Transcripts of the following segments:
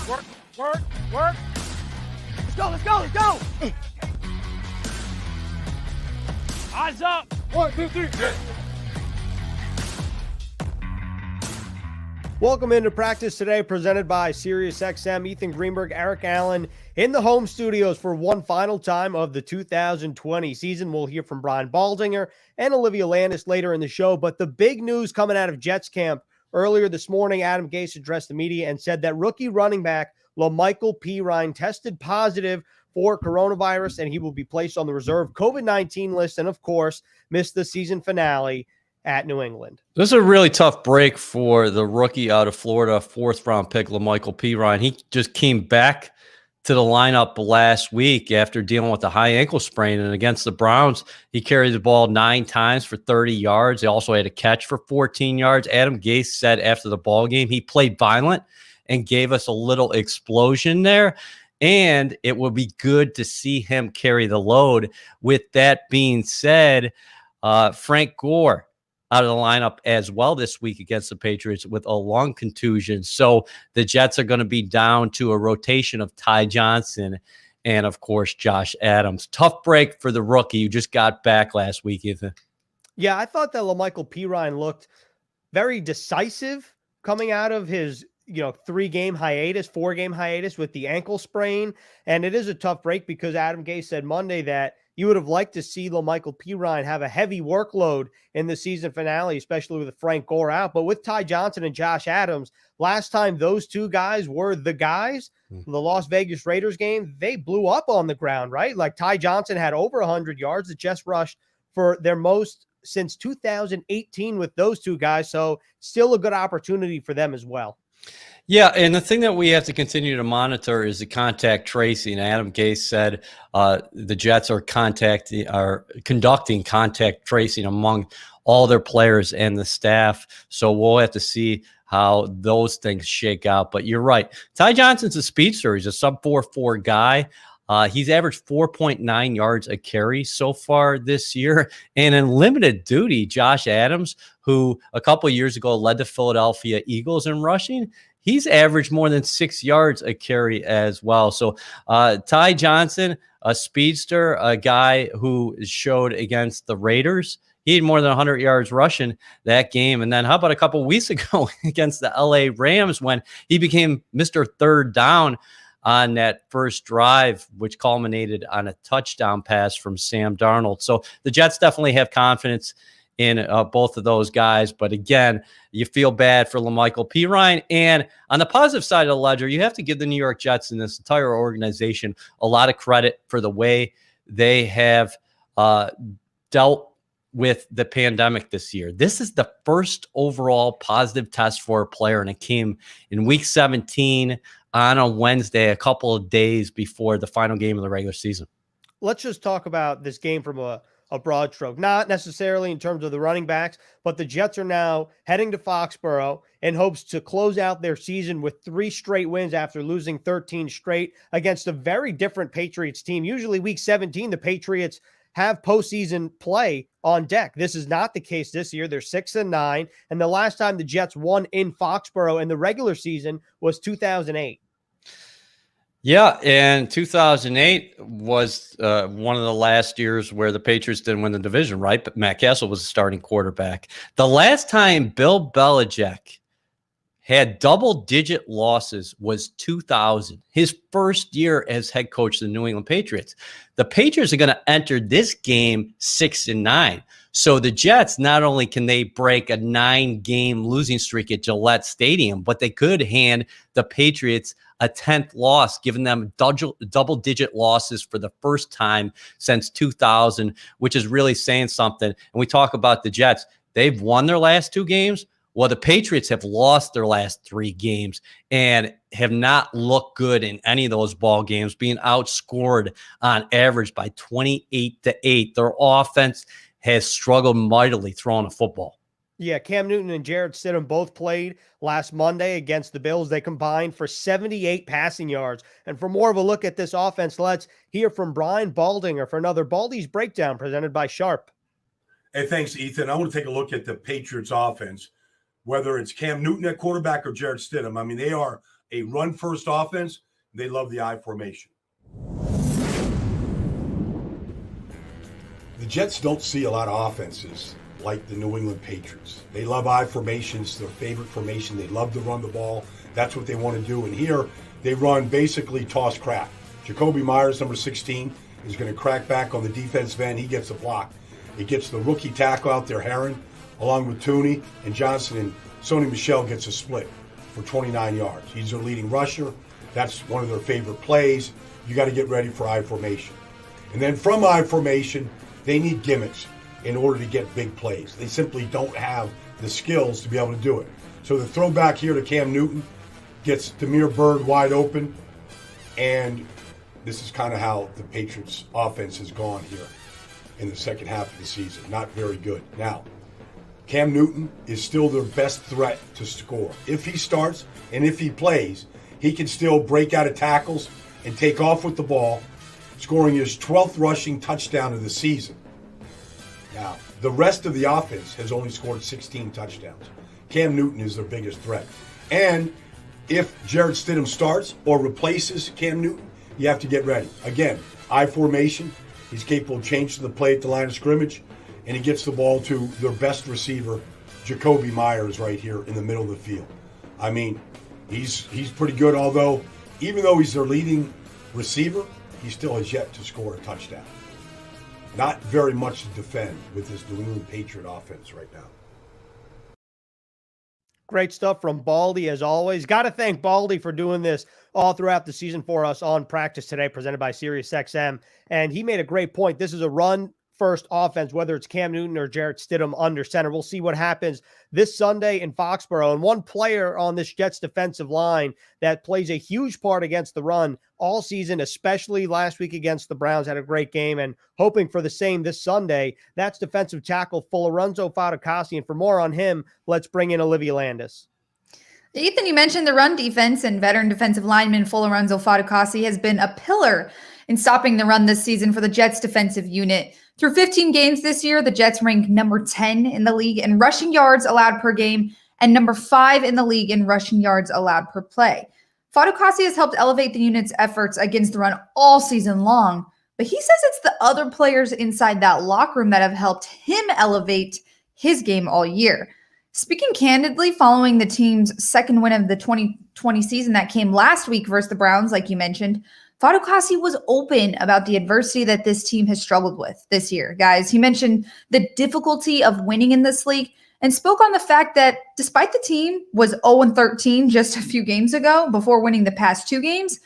Work, work, work. Let's go, let's go, let's go. Eyes up. 1, 2, 3. Welcome into practice today, presented by SiriusXM. Ethan Greenberg, Eric Allen in the home studios for one final time of the 2020 season. We'll hear from Brian Baldinger and Olivia Landis later in the show. But the big news coming out of Jets camp earlier this morning, Adam Gase addressed the media and said that rookie running back LaMichael Pirine tested positive for coronavirus, and he will be placed on the reserve COVID-19 list and, of course, missed the season finale at New England. This is a really tough break for the rookie out of Florida, fourth-round pick LaMichael Pirine. He just came back to the lineup last week after dealing with a high ankle sprain, and against the Browns, he carried the ball 9 times for 30 yards. He also had a catch for 14 yards. Adam Gase said after the ball game he played violent and gave us a little explosion there, and it would be good to see him carry the load. With that being said, Frank Gore out of the lineup as well this week against the Patriots with a lung contusion. So the Jets are going to be down to a rotation of Ty Johnson and, of course, Josh Adams. Tough break for the rookie who just got back last week, Ethan. Yeah, I thought that LaMichael Pirine looked very decisive coming out of his 4-game hiatus with the ankle sprain. And it is a tough break because Adam Gase said Monday that you would have liked to see LaMichael Pirine have a heavy workload in the season finale, especially with Frank Gore out. But with Ty Johnson and Josh Adams, last time those two guys were the guys, the Las Vegas Raiders game, they blew up on the ground, right? Like Ty Johnson had over 100 yards. The Jets rushed for their most since 2018 with those two guys. So still a good opportunity for them as well. Yeah, and the thing that we have to continue to monitor is the contact tracing. Adam Gase said the Jets are conducting contact tracing among all their players and the staff. So we'll have to see how those things shake out. But you're right. Ty Johnson's a speedster. He's a sub-4.4 guy. He's averaged 4.9 yards a carry so far this year. And in limited duty, Josh Adams, who a couple of years ago led the Philadelphia Eagles in rushing, he's averaged more than 6 yards a carry as well. So Ty Johnson, a speedster, a guy who showed against the Raiders, he had more than 100 yards rushing that game. And then how about a couple of weeks ago against the LA Rams when he became Mr. Third Down on that first drive, which culminated on a touchdown pass from Sam Darnold. So the Jets definitely have confidence in both of those guys. But again, you feel bad for LaMichael Pirine. And on the positive side of the ledger, you have to give the New York Jets and this entire organization a lot of credit for the way they have dealt with the pandemic this year. This is the first overall positive test for a player, and it came in week 17 on a Wednesday, a couple of days before the final game of the regular season. Let's just talk about this game from a broad stroke, not necessarily in terms of the running backs, but the Jets are now heading to Foxborough in hopes to close out their season with 3 straight wins after losing 13 straight against a very different Patriots team. Usually week 17, the Patriots have postseason play on deck. This is not the case this year. They're 6-9. And the last time the Jets won in Foxborough in the regular season was 2008. Yeah, and 2008 was one of the last years where the Patriots didn't win the division, right? But Matt Castle was the starting quarterback. The last time Bill Belichick had double-digit losses was 2000, his first year as head coach of the New England Patriots. The Patriots are going to enter this game 6-9. So the Jets, not only can they break a 9-game losing streak at Gillette Stadium, but they could hand the Patriots a 10th loss, giving them double-digit losses for the first time since 2000, which is really saying something. And we talk about the Jets. They've won their last 2 games. Well, the Patriots have lost their last 3 games and have not looked good in any of those ball games, being outscored on average by 28-8. Their offense has struggled mightily throwing a football. Yeah, Cam Newton and Jarrett Stidham both played last Monday against the Bills. They combined for 78 passing yards. And for more of a look at this offense, let's hear from Brian Baldinger for another Baldy's Breakdown presented by Sharp. Hey, thanks, Ethan. I want to take a look at the Patriots offense, whether it's Cam Newton at quarterback or Jarrett Stidham. I mean, they are a run-first offense. They love the I formation. The Jets don't see a lot of offenses like the New England Patriots. They love I formations, their favorite formation. They love to run the ball. That's what they want to do. And here, they run basically toss crack. Jacoby Myers, number 16, is going to crack back on the defensive end. He gets a block. It gets the rookie tackle out there, Herron, along with Tooney and Johnson, and Sony Michel gets a split for 29 yards. He's their leading rusher. That's one of their favorite plays. You got to get ready for I formation. And then from I formation, they need gimmicks in order to get big plays. They simply don't have the skills to be able to do it. So the throwback here to Cam Newton gets Damiere Byrd wide open, and this is kind of how the Patriots offense has gone here in the second half of the season. Not very good. Now, Cam Newton is still their best threat to score. If he starts and if he plays, he can still break out of tackles and take off with the ball, scoring his 12th rushing touchdown of the season. Now, the rest of the offense has only scored 16 touchdowns. Cam Newton is their biggest threat. And if Jarrett Stidham starts or replaces Cam Newton, you have to get ready. Again, I formation. He's capable of changing the play at the line of scrimmage, and he gets the ball to their best receiver, Jacoby Myers, right here in the middle of the field. I mean, he's pretty good, although even though he's their leading receiver, he still has yet to score a touchdown. Not very much to defend with this New England Patriot offense right now. Great stuff from Baldy, as always. Got to thank Baldy for doing this all throughout the season for us on Practice Today, presented by SiriusXM. And he made a great point. This is a run-first offense, whether it's Cam Newton or Jarrett Stidham under center. We'll see what happens this Sunday in Foxborough. And one player on this Jets defensive line that plays a huge part against the run all season, especially last week against the Browns, had a great game, and hoping for the same this Sunday. That's defensive tackle Lorenzo Fatukasi. And for more on him, let's bring in Olivia Landis. Ethan, you mentioned the run defense, and veteran defensive lineman Lorenzo Fatukasi has been a pillar in stopping the run this season for the Jets defensive unit. Through 15 games this year, the Jets rank number 10 in the league in rushing yards allowed per game and number 5 in the league in rushing yards allowed per play. Fatukasi has helped elevate the unit's efforts against the run all season long, but he says it's the other players inside that locker room that have helped him elevate his game all year. Speaking candidly, following the team's second win of the 2020 season that came last week versus the Browns, like you mentioned, Fatukasi was open about the adversity that this team has struggled with this year. Guys, he mentioned the difficulty of winning in this league and spoke on the fact that despite the team was 0-13 just a few games ago before winning the past 2 games,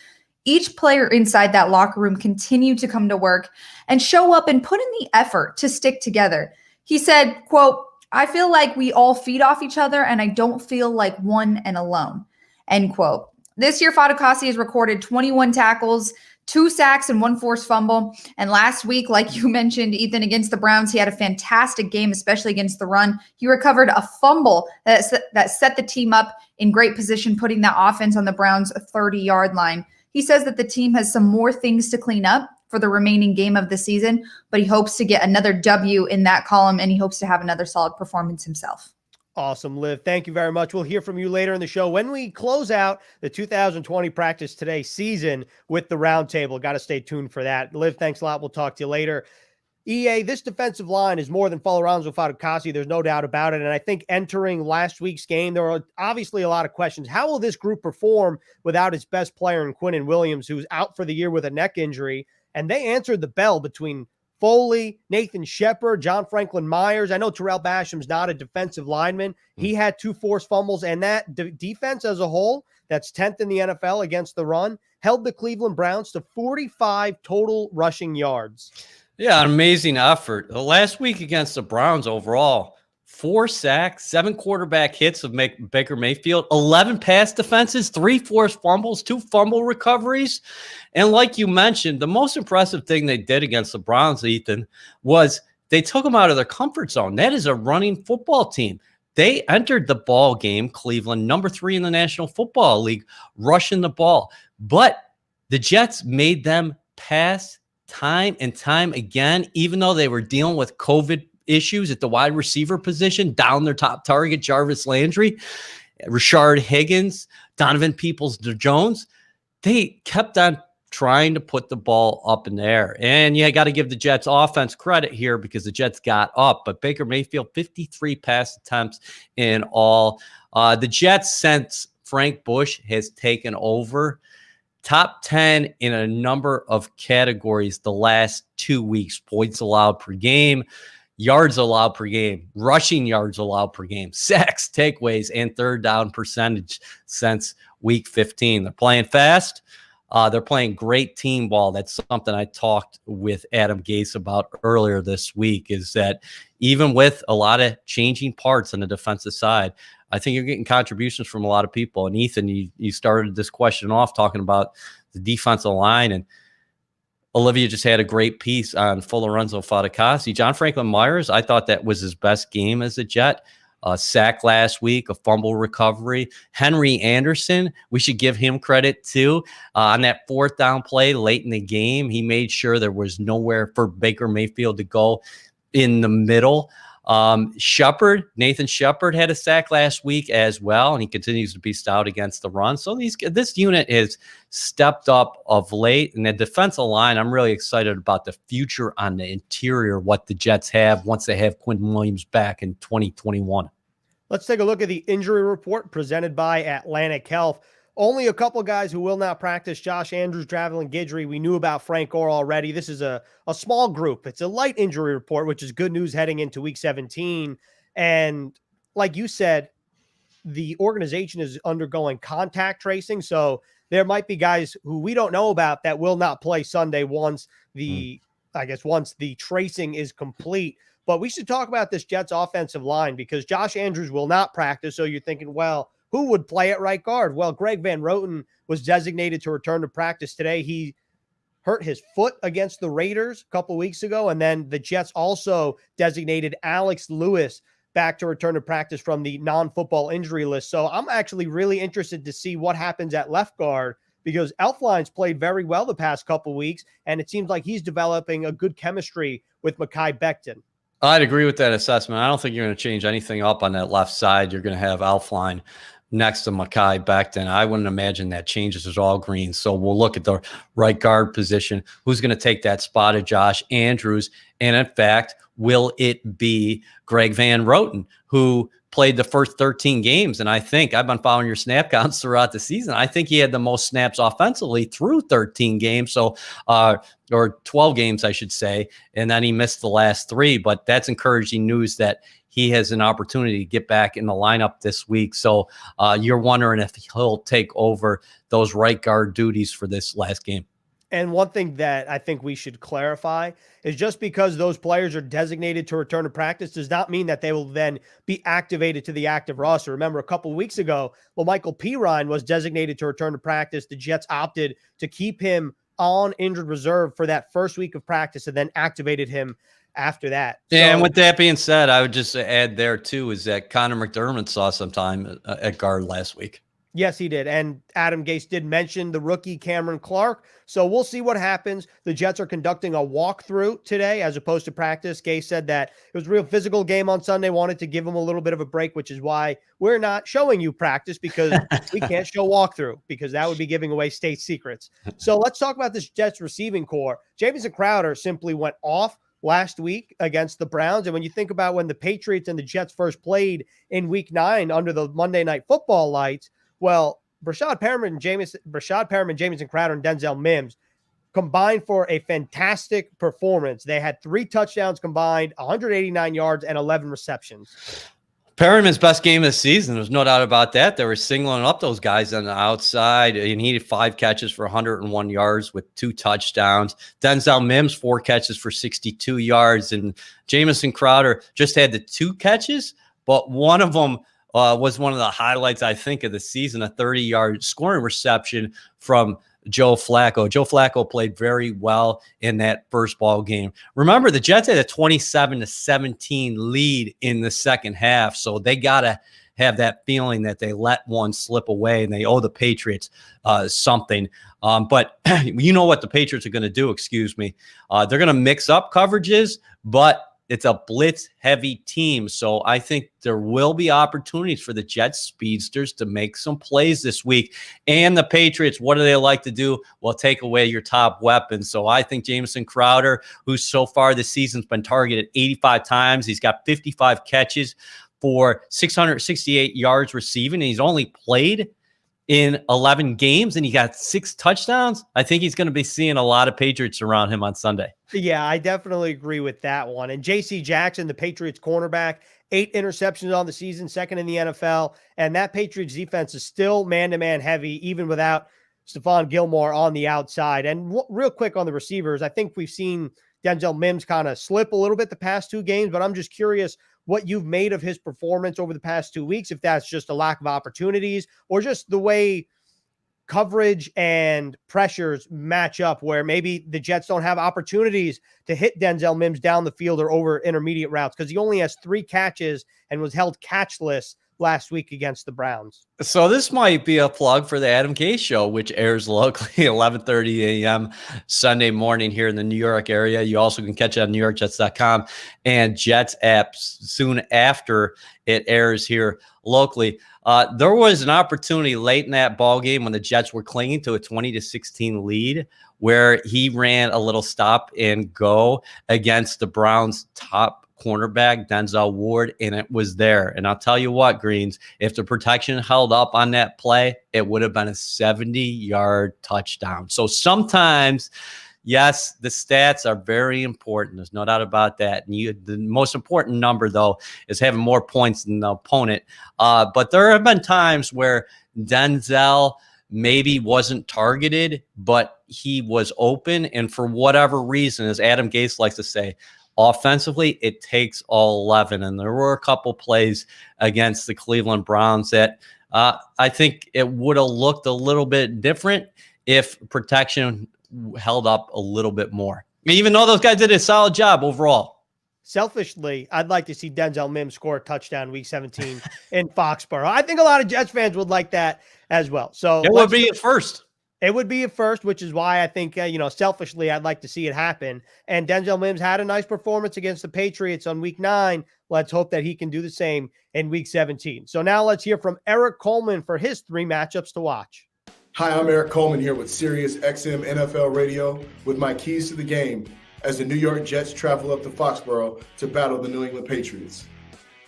each player inside that locker room continued to come to work and show up and put in the effort to stick together. He said, quote, "I feel like we all feed off each other and I don't feel like one and alone," end quote. This year, Fatukasi has recorded 21 tackles, 2 sacks, and 1 forced fumble. And last week, like you mentioned, Ethan, against the Browns, he had a fantastic game, especially against the run. He recovered a fumble that set the team up in great position, putting that offense on the Browns' 30-yard line. He says that the team has some more things to clean up for the remaining game of the season, but he hopes to get another W in that column, and he hopes to have another solid performance himself. Awesome, Liv. Thank you very much. We'll hear from you later in the show when we close out the 2020 Practice Today season with the roundtable. Got to stay tuned for that. Liv, thanks a lot. We'll talk to you later. EA, this defensive line is more than Lorenzo Fatukasi. There's no doubt about it. And I think entering last week's game, there were obviously a lot of questions. How will this group perform without its best player in Quinnen Williams, who's out for the year with a neck injury? And they answered the bell between Foley, Nathan Shepard, John Franklin Myers. I know Terrell Basham's not a defensive lineman. He had 2 forced fumbles, and that defense as a whole, that's 10th in the NFL against the run, held the Cleveland Browns to 45 total rushing yards. Yeah, an amazing effort. Last week against the Browns overall, 4 sacks, 7 quarterback hits of Baker Mayfield, 11 pass defenses, 3 forced fumbles, 2 fumble recoveries. And like you mentioned, the most impressive thing they did against the Browns, Ethan, was they took them out of their comfort zone. That is a running football team. They entered the ball game, Cleveland, number 3 in the National Football League, rushing the ball. But the Jets made them pass time and time again, even though they were dealing with COVID issues at the wide receiver position, down their top target, Jarvis Landry, Rashard Higgins, Donovan Peoples-Jones, they kept on trying to put the ball up in the air. And you got to give the Jets offense credit here because the Jets got up. But Baker Mayfield, 53 pass attempts in all. The Jets, since Frank Bush has taken over, top 10 in a number of categories the last 2 weeks. Points allowed per game, yards allowed per game, rushing yards allowed per game, sacks, takeaways, and third down percentage since week 15. They're playing fast. They're playing great team ball. That's something I talked with Adam Gase about earlier this week, is that even with a lot of changing parts on the defensive side, I think you're getting contributions from a lot of people. And Ethan, you started this question off talking about the defensive line, and Olivia just had a great piece on Lorenzo Fatukasi. John Franklin Myers, I thought that was his best game as a Jet. Sack last week, a fumble recovery. Henry Anderson, we should give him credit too. On that fourth down play late in the game, he made sure there was nowhere for Baker Mayfield to go in the middle. Nathan Shepard had a sack last week as well, and he continues to be stout against the run. So this unit has stepped up of late. And the defensive line, I'm really excited about the future on the interior, what the Jets have once they have Quinton Williams back in 2021. Let's take a look at the injury report presented by Atlantic Health. Only a couple guys who will not practice: Josh Andrews, Dravelin Guidry. We knew about Frank Gore already. This is a small group. It's a light injury report, which is good news heading into week 17. And like you said, the organization is undergoing contact tracing. So there might be guys who we don't know about that will not play Sunday once the tracing is complete. But we should talk about this Jets offensive line, because Josh Andrews will not practice. So you're thinking, well, who would play at right guard? Well, Greg Van Roten was designated to return to practice today. He hurt his foot against the Raiders a couple weeks ago. And then the Jets also designated Alex Lewis back to return to practice from the non-football injury list. So I'm actually really interested to see what happens at left guard, because Elflein's played very well the past couple weeks, and it seems like he's developing a good chemistry with Mekhi Becton. I'd agree with that assessment. I don't think you're going to change anything up on that left side. You're going to have Elflein next to Mekhi Becton. I wouldn't imagine that changes at all, Green. So we'll look at the right guard position. Who's going to take that spot of Josh Andrews? And in fact, will it be Greg Van Roten, who played the first 13 games? And I think I've been following your snap counts throughout the season. I think he had the most snaps offensively through 13 games. So, or 12 games, I should say. And then he missed the last 3, but that's encouraging news that he has an opportunity to get back in the lineup this week. So you're wondering if he'll take over those right guard duties for this last game. And one thing that I think we should clarify is, just because those players are designated to return to practice does not mean that they will then be activated to the active roster. Remember, a couple of weeks ago, Michael Pirine was designated to return to practice. The Jets opted to keep him on injured reserve for that first week of practice and then activated him after that. Yeah, and with that being said, I would just add there too is that Connor McDermott saw some time at guard last week. Yes, he did. And Adam Gase did mention the rookie Cameron Clark. So we'll see what happens. The Jets are conducting a walkthrough today as opposed to practice. Gase said that it was a real physical game on Sunday, wanted to give him a little bit of a break, which is why we're not showing you practice, because we can't show walkthrough, because that would be giving away state secrets. So let's talk about this Jets receiving core. Jamison Crowder simply went off last week against the Browns. And when you think about when the Patriots and the Jets first played in week 9 under the Monday Night Football lights, well, Brashad Perriman, Jamison Crowder, and Denzel Mims combined for a fantastic performance. They had 3 touchdowns combined, 189 yards, and 11 receptions. Perriman's best game of the season. There's no doubt about that. They were singling up those guys on the outside, and he had 5 catches for 101 yards with 2 touchdowns. Denzel Mims, 4 catches for 62 yards. And Jamison Crowder just had the 2 catches, but one of them was one of the highlights, I think, of the season, a 30-yard scoring reception from Joe Flacco. Joe Flacco played very well in that first ball game. Remember, the Jets had a 27-17 lead in the second half, so they got to have that feeling that they let one slip away and they owe the Patriots something. But you know what the Patriots are going to do, they're going to mix up coverages, but it's a blitz-heavy team. So I think there will be opportunities for the Jets speedsters to make some plays this week. And the Patriots, what do they like to do? Well, take away your top weapons. So I think Jamison Crowder, who so far this season's been targeted 85 times, he's got 55 catches for 668 yards receiving, and he's only played in 11 games, and he got 6 touchdowns. I think he's going to be seeing a lot of Patriots around him on Sunday. Yeah, I definitely agree with that one. And J.C. Jackson, the Patriots cornerback, 8 interceptions on the season, second in the NFL. And that Patriots defense is still man-to-man heavy, even without Stephon Gilmore on the outside. And real quick on the receivers, I think we've seen Denzel Mims kind of slip a little bit the past 2 games, but I'm just curious what you've made of his performance over the past 2 weeks, if that's just a lack of opportunities or just the way coverage and pressures match up, where maybe the Jets don't have opportunities to hit Denzel Mims down the field or over intermediate routes, because he only has 3 catches and was held catchless last week against the Browns. So this might be a plug for the Adam Gase Show, which airs locally 11:30 a.m. Sunday morning here in the New York area. You also can catch it on NewYorkJets.com and Jets apps soon after it airs here locally. There was an opportunity late in that ball game when the Jets were clinging to a 20-16 lead, where he ran a little stop and go against the Browns' top cornerback, Denzel Ward, and it was there. And I'll tell you what, Greens, if the protection held up on that play, it would have been a 70-yard touchdown. So sometimes, yes, the stats are very important. There's no doubt about that. And the most important number, though, is having more points than the opponent. But there have been times where Denzel maybe wasn't targeted, but he was open. And for whatever reason, as Adam Gase likes to say, offensively, it takes all 11. And there were a couple plays against the Cleveland Browns that I think it would have looked a little bit different if protection held up a little bit more, even though those guys did a solid job overall. Selfishly, I'd like to see Denzel Mims score a touchdown week 17 in Foxborough. I think a lot of Jets fans would like that as well. So it would be a first. It would be a first, which is why I think, selfishly, I'd like to see it happen. And Denzel Mims had a nice performance against the Patriots on week 9. Let's hope that he can do the same in week 17. So now let's hear from Eric Coleman for his 3 matchups to watch. Hi, I'm Eric Coleman here with Sirius XM NFL Radio with my keys to the game as the New York Jets travel up to Foxborough to battle the New England Patriots.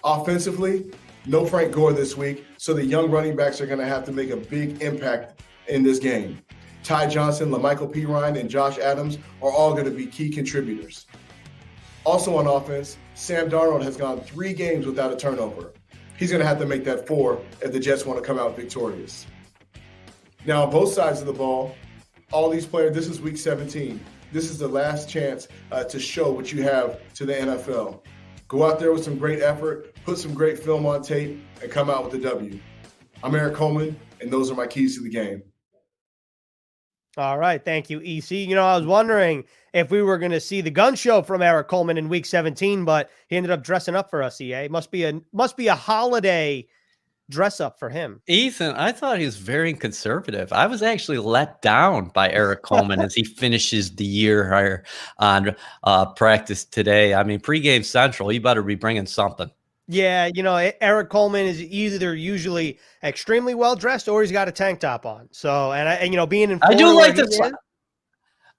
Offensively, no Frank Gore this week, so the young running backs are going to have to make a big impact in this game. Ty Johnson, LaMichael Pirine, and Josh Adams are all going to be key contributors. Also on offense, Sam Darnold has gone 3 games without a turnover. He's going to have to make that 4 if the Jets want to come out victorious. Now, on both sides of the ball, all these players, this is week 17. This is the last chance to show what you have to the NFL. Go out there with some great effort, put some great film on tape, and come out with a W. I'm Eric Coleman, and those are my keys to the game. All right. Thank you, EC. I was wondering if we were going to see the gun show from Eric Coleman in week 17, but he ended up dressing up for us, EA. Must be a holiday dress up for him. Ethan, I thought he was very conservative. I was actually let down by Eric Coleman as he finishes the year here on practice today. I mean, pregame central, you better be bringing something. Yeah, Eric Coleman is either usually extremely well dressed or he's got a tank top on. So, being in Florida, I do like this.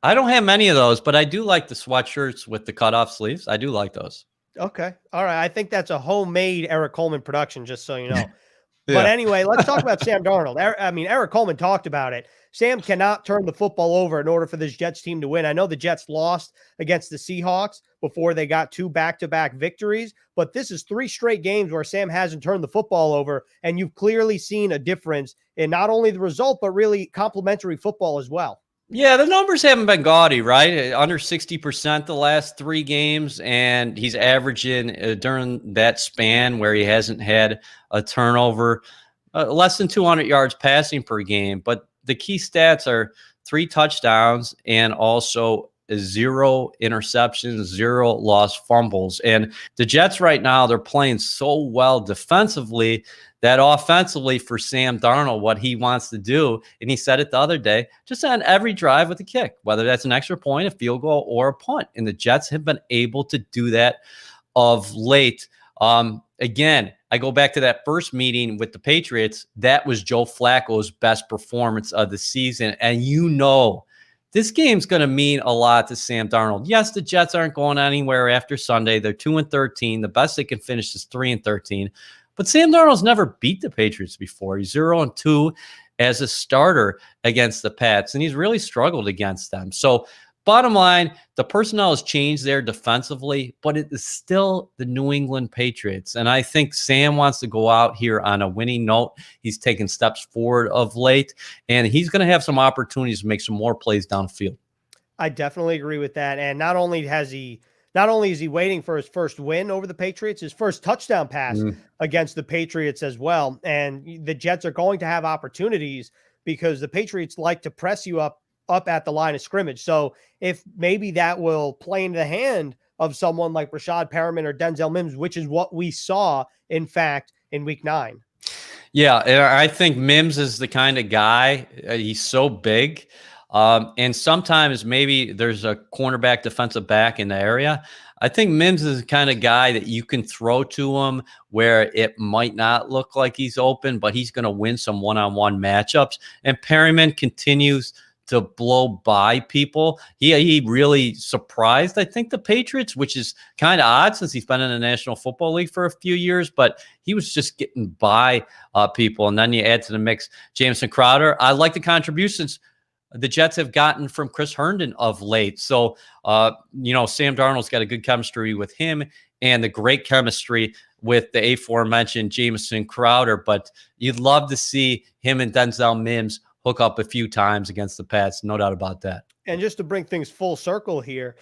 I don't have many of those, but I do like the sweatshirts with the cutoff sleeves. I do like those. Okay. All right. I think that's a homemade Eric Coleman production, just so you know. Yeah. But anyway, let's talk about Sam Darnold. Eric Coleman talked about it. Sam cannot turn the football over in order for this Jets team to win. I know the Jets lost against the Seahawks before they got 2 back-to-back victories, but this is 3 straight games where Sam hasn't turned the football over, and you've clearly seen a difference in not only the result, but really complimentary football as well. Yeah, the numbers haven't been gaudy, right? Under 60% the last 3 games, and he's averaging during that span where he hasn't had a turnover, less than 200 yards passing per game. But the key stats are 3 touchdowns and also 0 interceptions, 0 lost fumbles. And the Jets right now, they're playing so well defensively that offensively for Sam Darnold, what he wants to do, and he said it the other day, just on every drive with a kick, whether that's an extra point, a field goal, or a punt. And the Jets have been able to do that of late. Again, I go back to that first meeting with the Patriots. That was Joe Flacco's best performance of the season. And this game's going to mean a lot to Sam Darnold. Yes, the Jets aren't going anywhere after Sunday. They're 2-13. The best they can finish is 3-13. But Sam Darnold's never beat the Patriots before. He's 0-2 as a starter against the Pats, and he's really struggled against them. So bottom line, the personnel has changed there defensively, but it is still the New England Patriots. And I think Sam wants to go out here on a winning note. He's taken steps forward of late, and he's going to have some opportunities to make some more plays downfield. I definitely agree with that. And not only is he waiting for his first win over the Patriots, his first touchdown pass against the Patriots as well. And the Jets are going to have opportunities because the Patriots like to press you up at the line of scrimmage. So if maybe that will play into the hand of someone like Rashad Perriman or Denzel Mims, which is what we saw, in fact, in week 9. Yeah, I think Mims is the kind of guy, he's so big. And sometimes maybe there's a cornerback, defensive back in the area. I think Mims is the kind of guy that you can throw to him where it might not look like he's open, but he's going to win some one-on-one matchups. And Perryman continues to blow by people. He really surprised, I think, the Patriots, which is kind of odd since he's been in the National Football League for a few years, but he was just getting by people. And then you add to the mix Jamison Crowder. I like the contributions the Jets have gotten from Chris Herndon of late. So, Sam Darnold's got a good chemistry with him and the great chemistry with the aforementioned Jamison Crowder. But you'd love to see him and Denzel Mims hook up a few times against the Pats. No doubt about that. And just to bring things full circle here,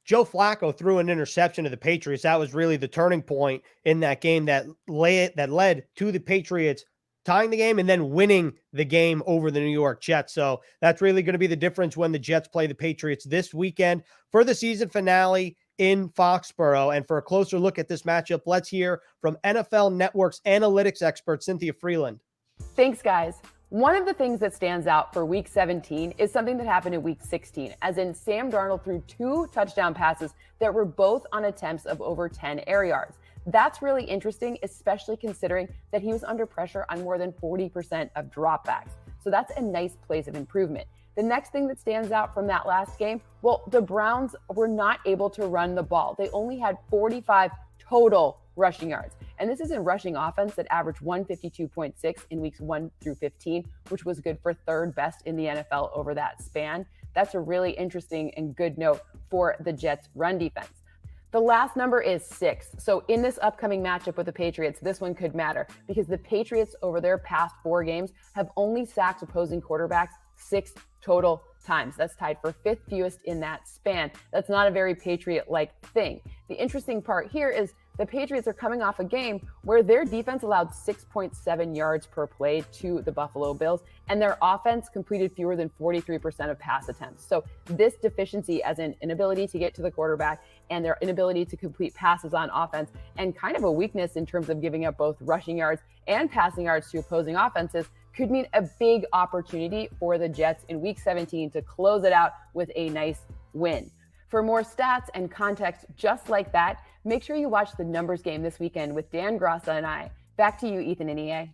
Joe Flacco threw an interception to the Patriots. That was really the turning point in that game that led to the Patriots tying the game and then winning the game over the New York Jets. So that's really going to be the difference when the Jets play the Patriots this weekend for the season finale in Foxborough. And for a closer look at this matchup, let's hear from NFL Network's analytics expert, Cynthia Freeland. Thanks, guys. One of the things that stands out for Week 17 is something that happened in Week 16, as in Sam Darnold threw 2 touchdown passes that were both on attempts of over 10 air yards. That's really interesting, especially considering that he was under pressure on more than 40% of dropbacks. So that's a nice place of improvement. The next thing that stands out from that last game, well, the Browns were not able to run the ball. They only had 45 total rushing yards. And this is a rushing offense that averaged 152.6 in weeks 1 through 15, which was good for 3rd best in the NFL over that span. That's a really interesting and good note for the Jets' run defense. The last number is 6. So in this upcoming matchup with the Patriots, this one could matter because the Patriots over their past 4 games have only sacked opposing quarterbacks 6 total times. That's tied for 5th fewest in that span. That's not a very Patriot-like thing. The interesting part here is the Patriots are coming off a game where their defense allowed 6.7 yards per play to the Buffalo Bills, and their offense completed fewer than 43% of pass attempts. So this deficiency as an inability to get to the quarterback and their inability to complete passes on offense, and kind of a weakness in terms of giving up both rushing yards and passing yards to opposing offenses, could mean a big opportunity for the Jets in Week 17 to close it out with a nice win. For more stats and context just like that, make sure you watch the numbers game this weekend with Dan Grassa and I. Back to you, Ethan and EA.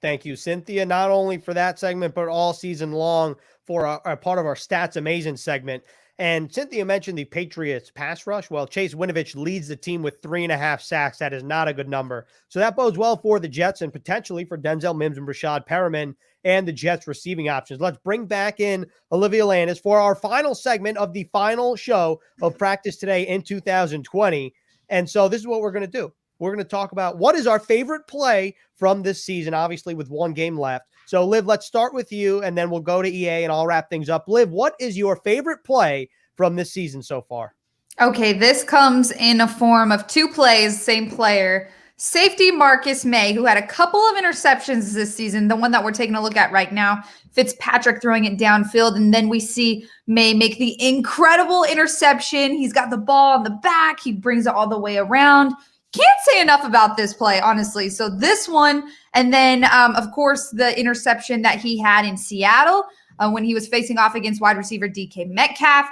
Thank you, Cynthia, not only for that segment, but all season long for a part of our Stats Amazing segment. And Cynthia mentioned the Patriots pass rush. Well, Chase Winovich leads the team with 3.5 sacks. That is not a good number. So that bodes well for the Jets and potentially for Denzel Mims and Rashad Perriman and the Jets receiving options. Let's bring back in Olivia Landis for our final segment of the final show of Practice Today in 2020. And so this is what we're going to do. We're going to talk about what is our favorite play from this season, obviously with 1 game left. So, Liv, let's start with you, and then we'll go to EA, and I'll wrap things up. Liv, what is your favorite play from this season so far? Okay, this comes in a form of 2 plays, same player. Safety Marcus May, who had a couple of interceptions this season, the one that we're taking a look at right now, Fitzpatrick throwing it downfield, and then we see May make the incredible interception. He's got the ball on the back. He brings it all the way around. Can't say enough about this play, honestly. So this one, and then, of course, the interception that he had in Seattle when he was facing off against wide receiver DK Metcalf.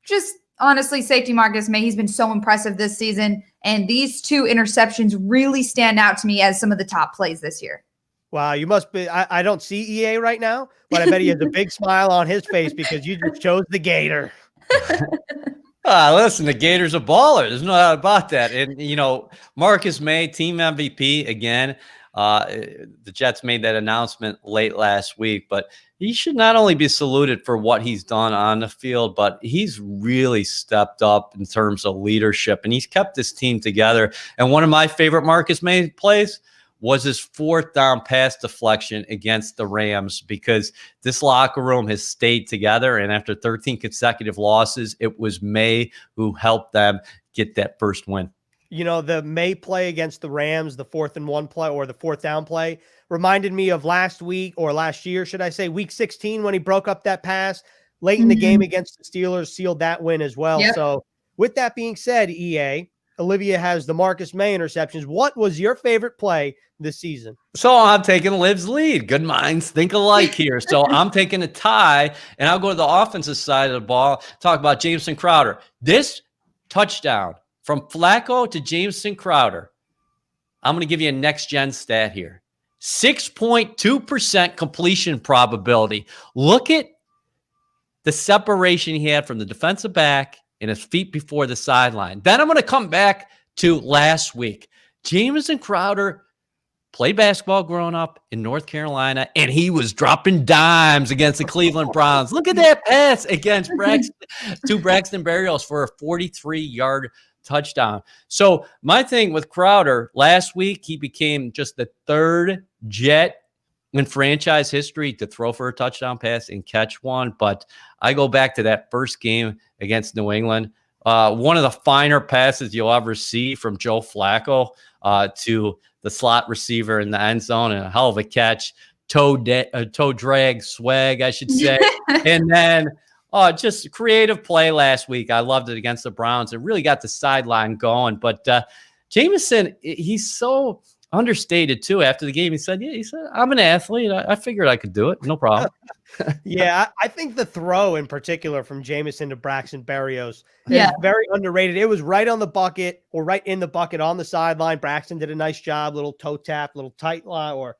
Just honestly, safety Marcus May, he's been so impressive this season. And these 2 interceptions really stand out to me as some of the top plays this year. Wow, you must be. I don't see EA right now, but I bet he has a big smile on his face because you just chose the Gator. Listen, the Gators a baller. There's no doubt about that. And, Marcus May, team MVP again. The Jets made that announcement late last week, but he should not only be saluted for what he's done on the field, but he's really stepped up in terms of leadership, and he's kept this team together. And one of my favorite Marcus May plays was his 4th down pass deflection against the Rams, because this locker room has stayed together. And after 13 consecutive losses, it was May who helped them get that first win. The May play against the Rams, the 4th and 1 play, or the 4th down play, reminded me of last week, or last year, should I say, week 16, when he broke up that pass late in the game against the Steelers, sealed that win as well. Yep. So with that being said, EA, Olivia has the Marcus May interceptions. What was your favorite play this season? So I'm taking Liv's lead. Good minds think alike here. So I'm taking a tie, and I'll go to the offensive side of the ball, talk about Jameson Crowder. This touchdown from Flacco to Jameson Crowder, I'm going to give you a next-gen stat here. 6.2% completion probability. Look at the separation he had from the defensive back and his feet before the sideline. Then I'm going to come back to last week. Jameson Crowder played basketball growing up in North Carolina, and he was dropping dimes against the Cleveland Browns. Look at that pass against Braxton Berrios for a 43-yard touchdown. So my thing with Crowder, last week, he became just the 3rd Jet in franchise history to throw for a touchdown pass and catch one. But I go back to that first game against New England. One of the finer passes you'll ever see from Joe Flacco to the slot receiver in the end zone, and a hell of a catch, toe drag swag, I should say. And then just creative play last week. I loved it against the Browns. It really got the sideline going. But Jameson, he's so understated too. After the game, he said, I'm an athlete. I figured I could do it. No problem. Yeah, I think the throw in particular from Jameson to Braxton Berrios is very underrated. It was right on the bucket, or right in the bucket on the sideline. Braxton did a nice job, little toe tap, little tight line, or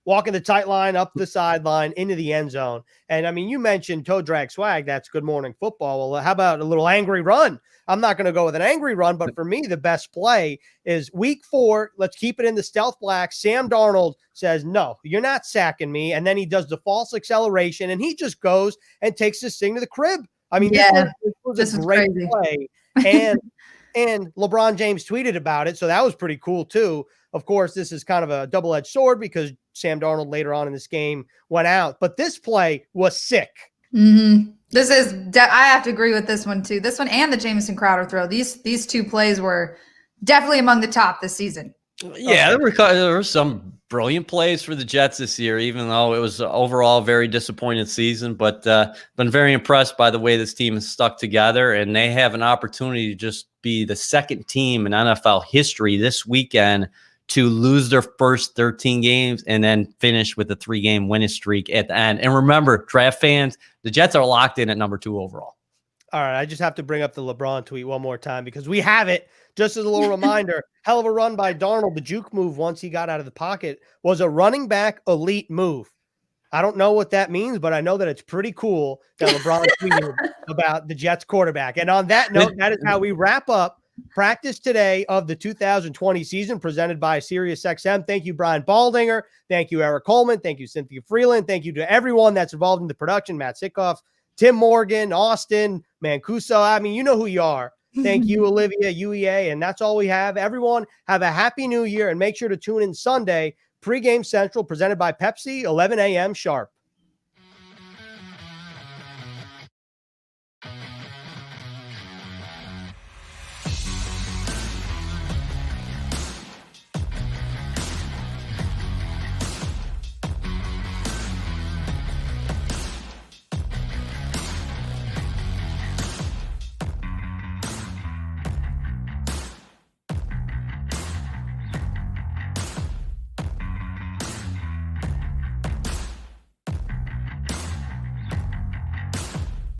walking the tight line up the sideline into the end zone. And I mean, you mentioned toe drag swag. That's Good Morning Football. Well, how about a little angry run? I'm not going to go with an angry run, but for me, the best play is week 4. Let's keep it in the stealth black. Sam Darnold says, no, you're not sacking me. And then he does the false acceleration, and he just goes and takes this thing to the crib. I mean, this was a great play. And LeBron James tweeted about it. So that was pretty cool too. Of course, this is kind of a double-edged sword because Sam Darnold later on in this game went out, but this play was sick. Mm-hmm. I have to agree with this one too. This one and the Jameson Crowder throw. These 2 plays were definitely among the top this season. Yeah, there were some brilliant plays for the Jets this year, even though it was overall a very disappointed season. But been very impressed by the way this team is stuck together, and they have an opportunity to just be the 2nd team in NFL history this weekend to lose their first 13 games and then finish with a 3-game winning streak at the end. And remember, draft fans, the Jets are locked in at number 2 overall. All right, I just have to bring up the LeBron tweet one more time because we have it. Just as a little reminder, hell of a run by Darnold. The juke move once he got out of the pocket was a running back elite move. I don't know what that means, but I know that it's pretty cool that LeBron tweeted about the Jets quarterback. And on that note, that is how we wrap up practice today of the 2020 season presented by SiriusXM. Thank you, Brian Baldinger. Thank you, Eric Coleman. Thank you, Cynthia Freeland. Thank you to everyone that's involved in the production, Matt Sickoff, Tim Morgan, Austin, Mancuso. I mean, you know who you are. Thank you, Olivia, UEA. And that's all we have. Everyone have a happy new year, and make sure to tune in Sunday, Pregame Central presented by Pepsi, 11 a.m. sharp.